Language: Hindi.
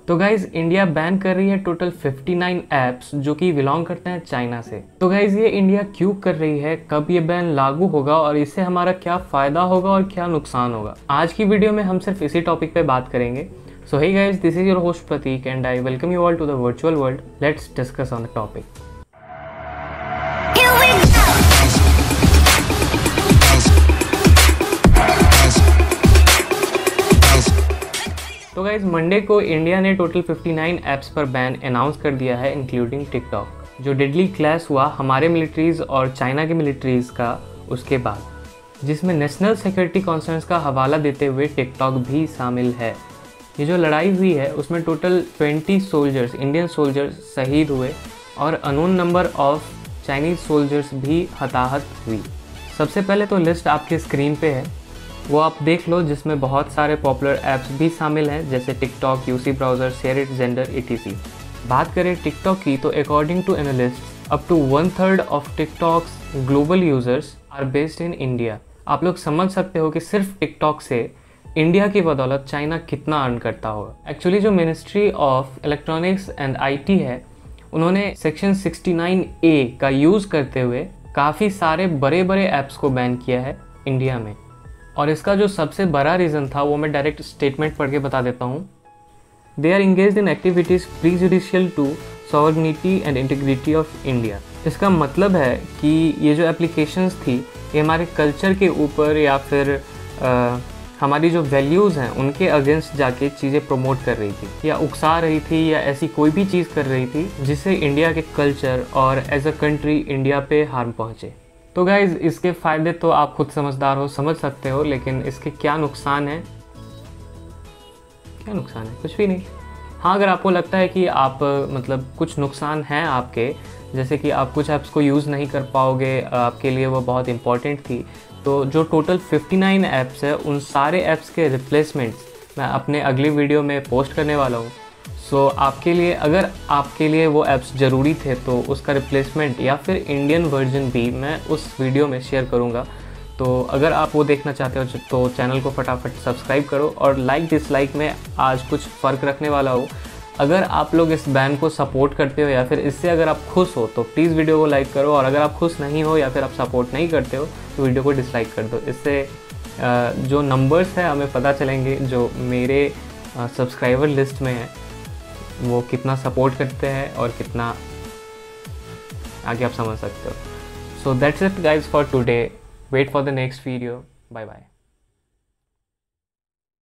तो गाइज इंडिया बैन कर रही है टोटल 59 ऐप्स जो कि बिलोंग करते हैं चाइना से। तो गाइज ये इंडिया क्यों कर रही है, कब ये बैन लागू होगा और इससे हमारा क्या फायदा होगा और क्या नुकसान होगा, आज की वीडियो में हम सिर्फ इसी टॉपिक पे बात करेंगे। So hey guys, this is your host Prateek and I welcome you all to the virtual world. Let's discuss on the topic. तो गाइज मंडे को इंडिया ने टोटल 59 ऐप्स पर बैन अनाउंस कर दिया है, इंक्लूडिंग टिकटॉक, जो डेडली क्लैश हुआ हमारे मिलिट्रीज और चाइना के मिलिट्रीज का उसके बाद, जिसमें नेशनल सिक्योरिटी कॉन्सर्न्स का हवाला देते हुए टिकटॉक भी शामिल है। ये जो लड़ाई हुई है उसमें टोटल 20 सोल्जर्स, इंडियन सोल्जर्स शहीद हुए और unknown number of Chinese soldiers भी हताहत हुई। सबसे पहले तो लिस्ट आपके स्क्रीन पे है, वो आप देख लो, जिसमें बहुत सारे पॉपुलर ऐप्स भी शामिल हैं जैसे TikTok, UC Browser, SHAREit, Xender, etc। बात करें टिकटॉक की तो according to analyst up to 1/3 of TikTok's global users are based in India. आप लोग समझ सकते हो कि सिर्फ टिकटॉक से इंडिया की बदौलत चाइना कितना अर्न करता होगा। एक्चुअली जो ministry of electronics and IT है, उन्होंने सेक्शन 69A का यूज़ करते हुए काफ़ी सारे बड़े बड़े ऐप्स को बैन किया है इंडिया में। और इसका जो सबसे बड़ा रीज़न था वो मैं डायरेक्ट स्टेटमेंट पढ़ के बता देता हूँ। They are engaged in activities prejudicial to sovereignty and integrity of India. इसका मतलब है कि ये जो एप्लीकेशंस थी ये हमारे कल्चर के ऊपर या फिर हमारी जो वैल्यूज़ हैं उनके अगेंस्ट जाके चीज़ें प्रमोट कर रही थी या उकसा रही थी या ऐसी कोई भी चीज़ कर रही थी जिससे इंडिया के कल्चर और एज अ कंट्री इंडिया पे हार्म पहुँचे। तो गाइज़ इसके फ़ायदे तो आप खुद समझदार हो, समझ सकते हो, लेकिन इसके क्या नुकसान है? क्या नुकसान है? कुछ भी नहीं। हाँ, अगर आपको लगता है कि आप मतलब कुछ नुकसान हैं आपके, जैसे कि आप कुछ ऐप्स को यूज़ नहीं कर पाओगे, आपके लिए वो बहुत इंपॉर्टेंट थी, तो जो टोटल 59 ऐप्स है उन सारे ऐप्स के रिप्लेसमेंट्स मैं अपने अगली वीडियो में पोस्ट करने वाला हूँ। सो आपके लिए, अगर आपके लिए वो ऐप्स ज़रूरी थे तो उसका रिप्लेसमेंट या फिर इंडियन वर्जन भी मैं उस वीडियो में शेयर करूँगा। तो अगर आप वो देखना चाहते हो तो चैनल को फटाफट सब्सक्राइब करो और लाइक डिसलाइक में आज कुछ फ़र्क रखने वाला हो। अगर आप लोग इस बैन को सपोर्ट करते हो या फिर इससे अगर आप खुश हो तो प्लीज़ वीडियो को लाइक करो, और अगर आप खुश नहीं हो या फिर आप सपोर्ट नहीं करते हो तो वीडियो को डिसलाइक कर दो। इससे जो नंबर्स हैं हमें पता चलेंगे, जो मेरे सब्सक्राइबर लिस्ट में है वो कितना सपोर्ट करते हैं और कितना आगे आप समझ सकते हो। So that's it guys for today. Wait for the next video. Bye bye.